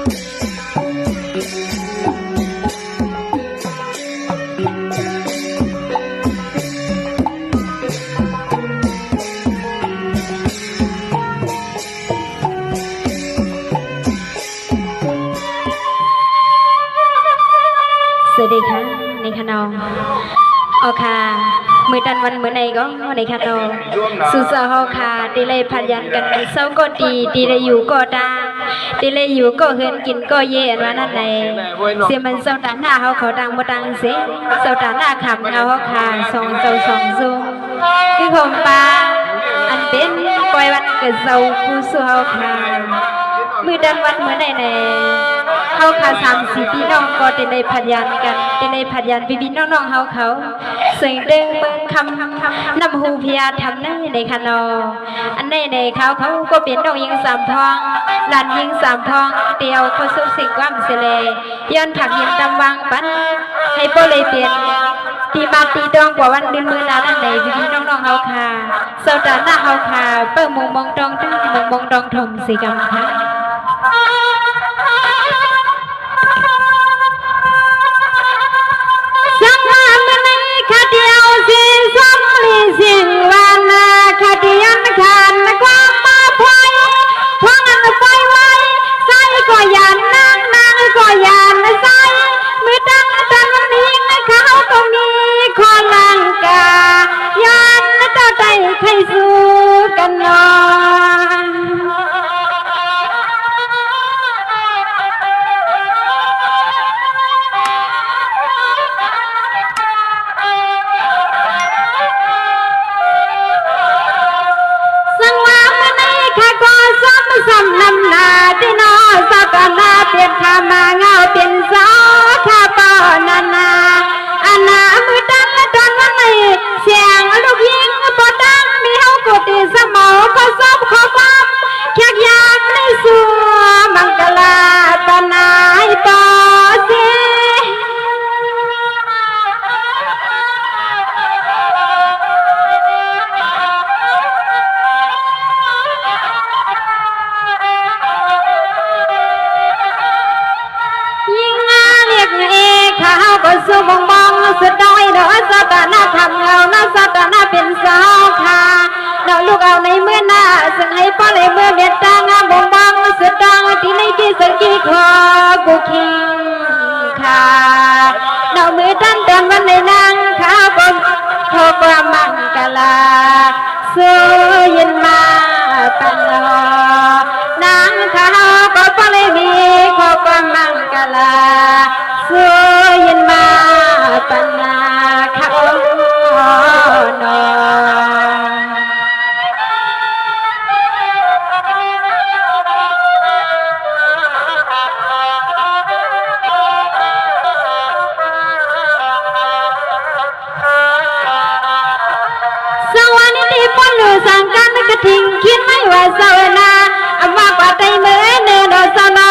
สวัสดีค่ะในคณะโอค่ะมือดันวันมือในก็ในคณะสุสาหค่ะตีเลยพันยันกันเศร้าก็ดีตีเลยอยู่ก็ดาตีเลยอยู่ก็เฮินกินก็เย็นวันนั้นในเสียมันเศร้าตาหน้าเขาดังบ่ดังเสียเศร้าตาหน้าขำเอาค่ะสองเจ้าสองซูคือผมปาอันเป็นปล่อยวันเกิดเศร้าผู้สู้เฮาค่ะมือดันวันมือในเฮาค่ะ3-4พี่น้องก็ได้พันยันกันได้พันยันพี่น้องๆเฮาเขาเสียงเด้งเมืองคำนำหูพยาทำในคณะอันในเขาก็เป็นน้องยิงสามทองหลานยิงสามทองเตียวเขาสุขสิ่งความเสลย้อนผักยิงตำวังปันให้โปเลยเปลี่ยนตีมาตีดองกว่าวันเดือนมือนานั่นในพี่น้องๆเฮาค่ะเสาตาหน้าเฮาค่ะเปิ้งมองดองตั้งมองดองทงสีกำค่ะคดีเอาสิซ้ำลีสิ่งวันคดีอันขันความมาพอยท้องอันไฟไว้ใส่ก็ยันนางก็ยันใส่มือตั้งแต่วันนี้เขาก็มีคนลังกายันเจ้าใจใครสู้กันนอซ้ำนำนาที่นอสักนาเปลี่ยนขามาเงาเปลี่ยนสาวข้าป่อนานาอาณามือดันและดอนวันนี้เสียงลูกยิงปอดังมีเฮากุฏิสมอก็ซบขอความแขกยามในสัวมังกลาตนาให้ปอเสีสู้บองสุดด้อยเด้อสัตนาทำเงาหน้าสัตนาเป็นสาวค่ะเด้อลูกเอาในเมื่อหน้าซึ่งให้ป้าเลยเมื่อเบียดตางบองสุดดังที่ในกี่สังกี่ขอกูคิงค่ะเด้อมือท่านเดินวันในนางข้าบนโทความมังกลาสู้ยินมาตันนางข้าก็ป้าเลยมีขอความมังกลาสู้ยินมาปัญญาเขานอสวัสดีพ่อหนูสั่งการกระถิ่งคิดไม่ว่าสวนาอำมากว่าใจเมื่อเนรสนา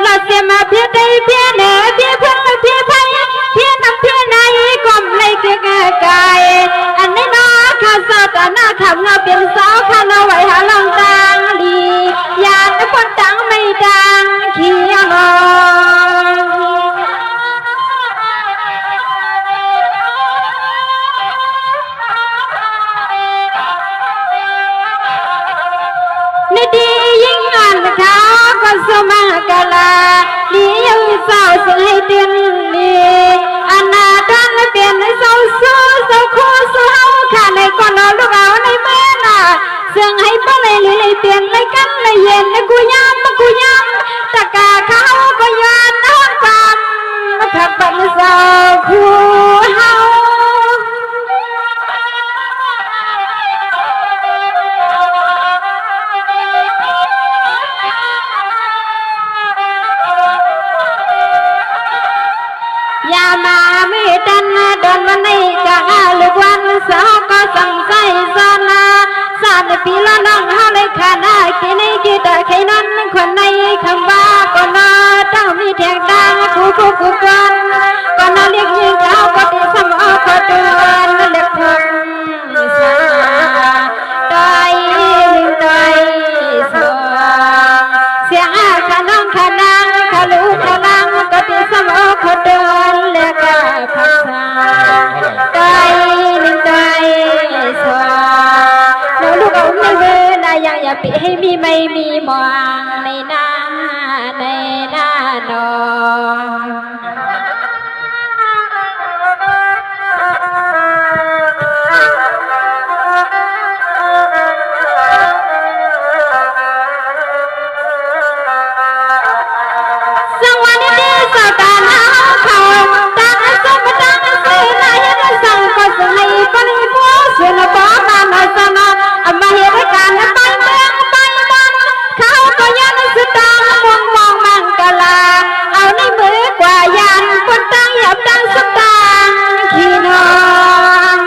เราเสียมาเพียใจเพียเนเพียเพื่อนเพียไพ่เพียน้ำเพียในกลมในเกลือกายอันนี้น้อข้าสาวตาหน้าขำเงาเปลี่ยนสาวข้าเอาไว้หาลองตังดียานคนดังไม่ดังเขียวน้ในดียิ่งอันเขาก็สมังกลาดียังสาวสวยเตียนดีอันนาดันเปลี่ยนในสาวสู้สาวคู่สาวข้าในก่อนเราลูกเอาในเมื่อน่ะเสียงให้ป้าเลยเปลี่ยนเลยกันเลยเย็นกูย้ำตะกาเขาก็ย้อนน้ำปั๊มถ้าเป็นสาวคู่เฮายามาไม่ดันดอนวันนี้จะลูกวันสาวก็สั่งใจสานาสาดปีละน้องเฮาเลยขาดกินกีตาใครนั้นคนในคำว่าก็น่าต้องมีแทงดังกูกันก็น่าเรียกยิงเขาก็ตีสมอก็เตือนเล็บทนสาได้ลิงได้สวเสียงขาน้องขาดังขา ที่ไม่มีมองในหน้านอนสังวันนี้สาวตาหนาวเขาตาสมตาสื่อนายันสังก็สมัยปนิโมสุนปอมานาสนาอมาเหตุการณ์ไปเมืองไปบ้านเขาก็ยันสุดตามองมังกลาเอาในมือกว่ายันปนตั้งหยับตั้งสุดตาขี้นอน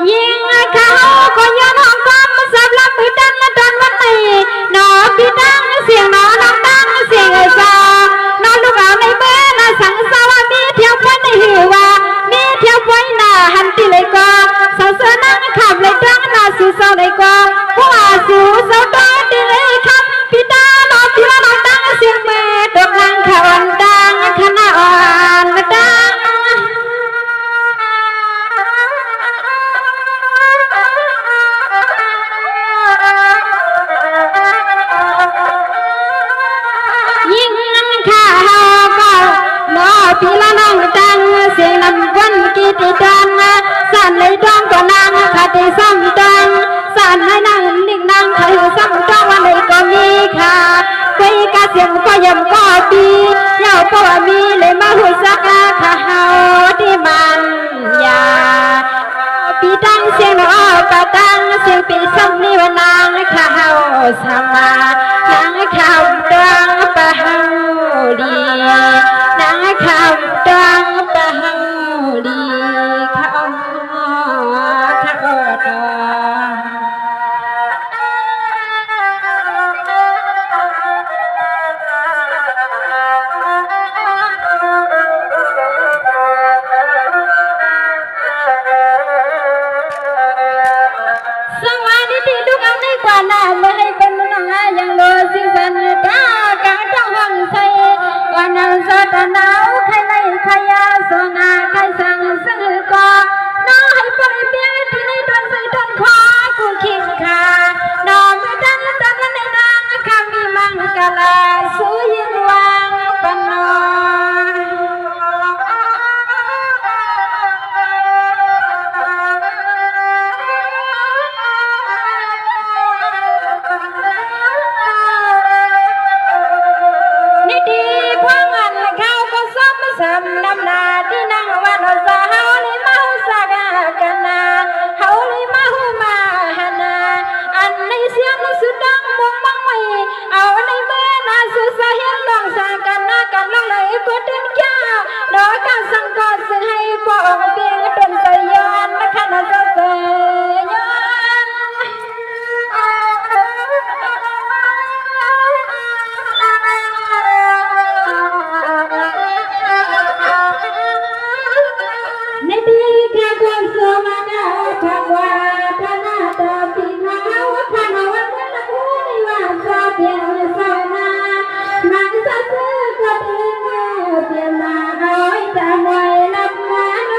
ยิงเขาก็ยันห้องความสับลับมือดันตอนวันนี้นอพี่ดังเสียงนอน้องดังเสียงซอนอนลูกเอาในเมื่อน่าสังสาวมีเที่ยวพ้นในหิวว่ามีเที่ยวพ้นหน้าหันตีเลยก็สาวเสือนั่งขับเลยดังน่าสู่เศร้าเลยก็ผู้อาสู่เศร้าตอนตีเลยคำพี่ดานอพี่ละน้องดังเสียงเมื่อตกนั่งขวันดังขณะอ่อนดังยิ่งข้าก็นอพี่ละน้องดังเสียงลำวันกีติดังสั่นเลยดังก็นางขาดซ้ำดังสั่นให้นางนิ่งนางขาดซ้ำดังวันไหนก็มีค่ะคุยกะเสียงก็ย่ำก็ปีเย้าเพราะว่ามีเลยมาหัวสักข้าเฮาที่มันยาปีดังเสียงนอปะดังเสียงปีซ้ำนี่ว่านางข้าเฮาสมานางข้าวดังปะเฮาดีนางข้าวดังปะเฮาดีข้าวดอสวัสดีที่ทุกอันในกว่าหน้าไม่ให้เป็นน้องยังโลสิสันตากาต้องห้องใส่วันนั้นสดหนาวใครไล่ใครยาสนาใครสั่งซื้อก็น้องให้ปล่อยเบี้ยที่ในต้นใส่ต้นคอกูคิดค่ะน้องไม่ดันในนางข้ามีมังกลาสู้ยิงวางปนนสำน้ำนาที่นั่งวันสาเฮาเลยมาหูสากากันนาเฮาเลยมาหูมาหานาอันในเสียงสุดดังมองมังไม่เอาในเมื่อนาสุสาเฮียนลองสากันนากันลองเลยก็เดินจ้าดอกการสังกอดซึ่งให้ปองเปียงเป็นใจย้อนนะคะนาจะเสยย้อนในปีแค่ความสมานาพักว่าพนาตาปีนาพนาวันวันละผู้ในว่าซาเปียนสานามังสะซื้อก็เพียงเพียงมาเอาแต่มวยลับมาโน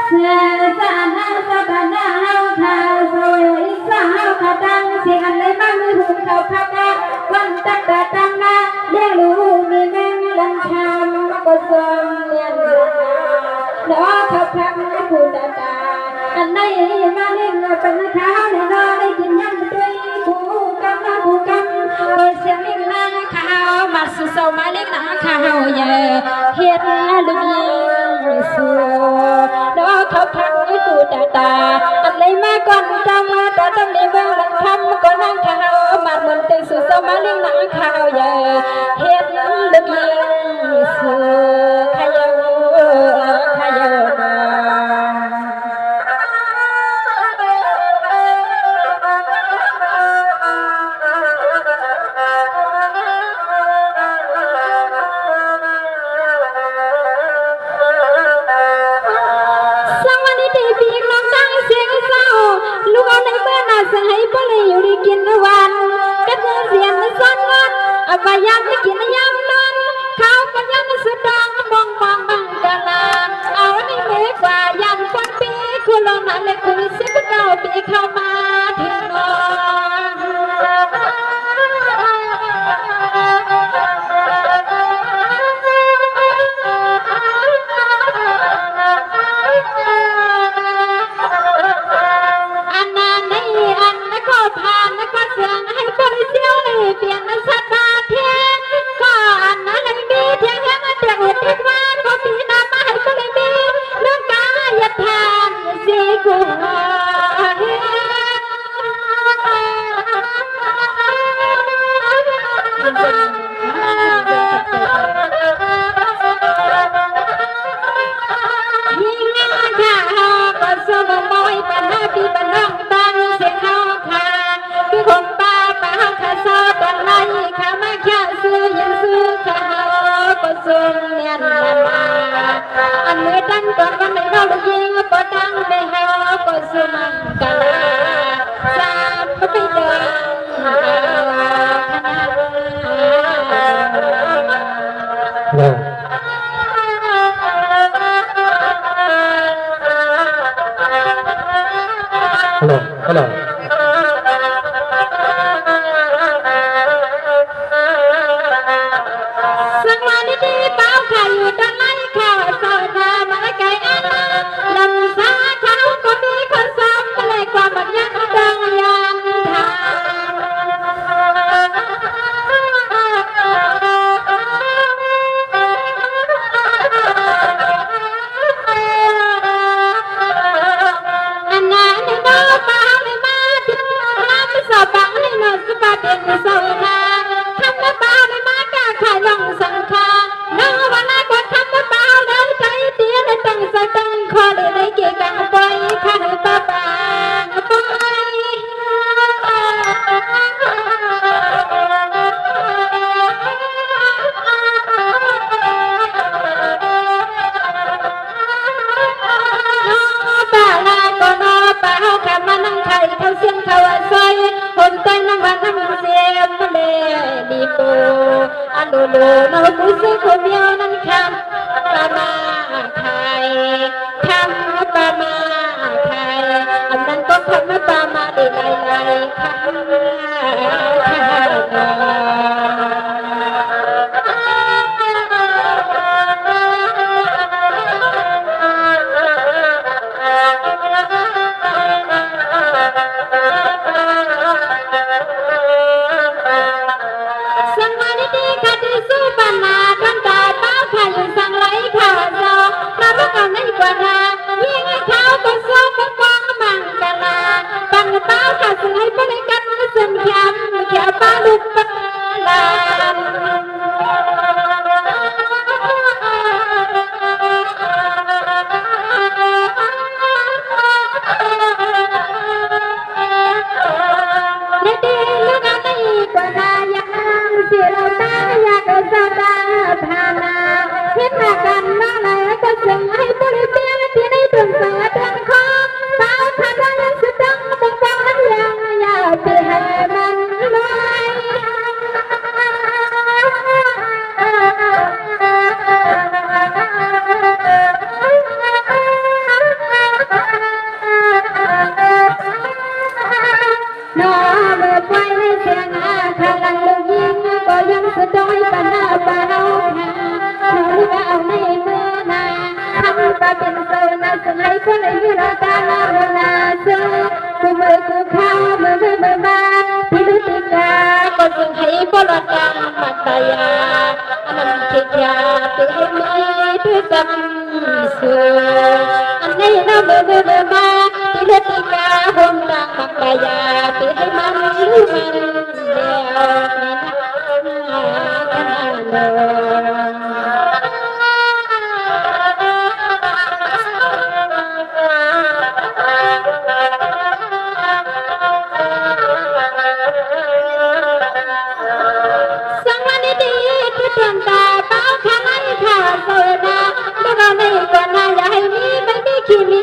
เสียสานาสะบานาเฮาทาสวยสาเฮาขาดังเสียงอะไรบ้างมือหูเขาพักกันวันตักตาตังนาเลี้ยงลูกมีแม่ลันทามก็ทรงเลี้ยงน้อเขาพักผู้ตาตาอันไหนมาเลี้ยงเป็นข้าวในน้อได้กินยำด้วยผู้กำเสียงเลี้ยงนางข้าวมาสู่สมาเลี้ยงนางข้าวเยอะเฮ็ดลูกยิงสู่น้อเขาพักผู้ตาตาอันไหนมาก่อนจำตาต้องได้เบิ่งหลังคำก็นั่งข้าวมาเหมือนเตยสู่สมาเลี้ยงนางข้าวเยอะเฮ็ดลูกยิงสู่ขยโด ส อบายามกินยามนอนข้าวก็ยังสุดดองมองมองบังกะลาเอาในมือกว่ายันคนปีคุณลงนั่นเลยคุณ19 ปีเข้ามาถึงนอันนั้นในอันนั้นก็ผ่านแล้วก็เสียงให้บริเซียวเลยเปลี่ยนสัตว์บาเทียก็อันนั้นเลยมีเทียงแค่มาเตียงเห็นที่ว่าก็มีน้ำมาให้ก็เลยมีเรื่องกายทานสีกุหลาบยิ่งงานข้าก็สมมอยปัญหาปีปัญหาตั้งเสียงเขาขาคือคนป้าป้าข้าซอตอนไล่ข้ามาแค่ซื้อยังซื้อข้าก็ส่งเนียนมาอันเมื่อตั้งก่อนวันไหนเราได้ยิงก็ตั้งได้หาก็สมันกันสามก็ไปเดินHello. สังมาดีเป้าไข่อยู่ด้านในข่าวสาวนามาไก่อันลำสาเขาก็มีคนซ้ำอะไรกว่ามันยังดังยันทางอันนั้นในบ้าป้าในมาที่น้ำสอบบังในนอนสบายเป็นสาวนาทำมาบ้าในมากาขายองสังขารน้องวันนั้นก็ทำมาบ้าเลยใจเตี้ยในตั้งสตังคอเลยในเกี่ยกังไปข้าให้ป้าป้าไปป้าลาก็นอป้าเขาขับมานั่งไข่เขาเสียงเขาใส่คนใจนั่งวันนั่งเสียมเลยดีโปอันดูดูน้องผู้ซื้อคนเดียวนั่นคำป้ามาไข่คำป้ามาไข่อันนั้นก็คำป้ามาได้ไล่ไล่ค่ะสังมาดีค่ะที่สู้ปัญหาต้นตายเป้าค่ะอยู่สังไหลข่าวจอมาพวกเราในกว่านายิ่งให้เขาก็สู้ก็ฟ้องมังกันลาปังเป้าค่ะสลายไปในกันสึ่งแคมแค่ป้าลูกป้าลานในดีลูกอันนี้กว่านายังสิเราตาอยากจะตาพานาเห็นหน้ากันมาไหนก็จึงให้บริเวณที่ในดวงสายดวงคอเป้าทำได้ยังสุดดังบังบังยังอยากไปให้มันลอยน้อเมื่อไปในเสียงอาพลังลูกยิงก็ยังสุดด้อยปัญหาเปล่าค่ะลูกเอาในมือนาทำตาเป็นโซนาสมัยคนอายุเราตาลาโรนาเซกูมือกูเข้ามือมาที่ลุติกาก็จึงให้บลดังปัตตายาอันนั้นเกียรติให้ไม่ด้วยจำสูอันนี้เรามือมาที่ลุติกาหงดังปัตตายาที่ให้มันรู้มันเดียวในน้ำสังวันดีที่เตือนตาเป้าข้าไล่ข่าวโซดาลูกเอาในก่อนนะอย่าให้มีไม่มีขี้มี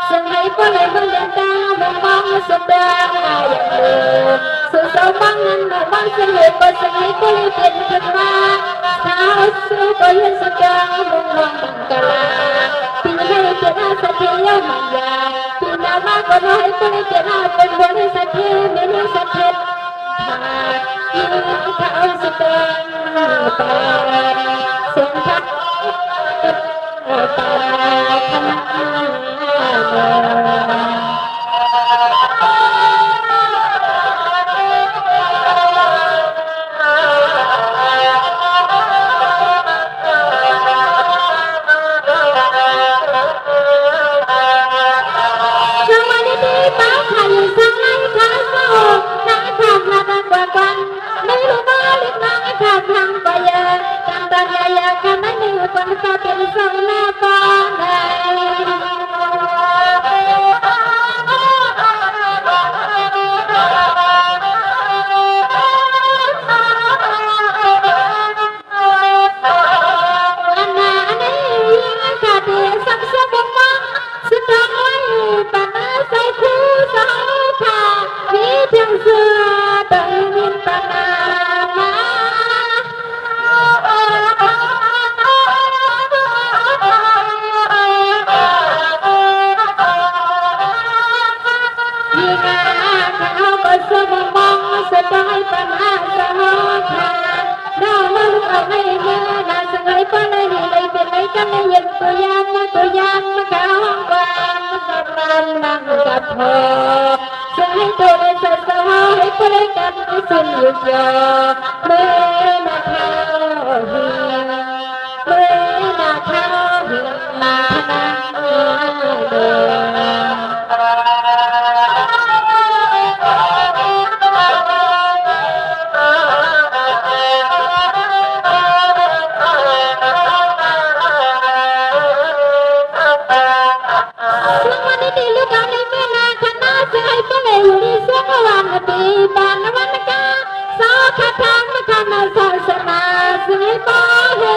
Sừng hay có lời vâng đến ta mong mong sừng đaอย่างเดิมsự sâu băng ngăn mà băng sừng người có sừng hay có lời tiền thật ma sao sư có yên sừng đa mong mong bằng cả là tình hay tiền ha sa thế yêu mong già tình nào mà có nói có lời tiền haเป็นบนให้sa thếไม่รู้sa thế thà yêu thảo sừng đaตาเสียงทักตาขนาดHãy subscribe cho kênh Ghiền Mì Gõ để không bỏ lỡ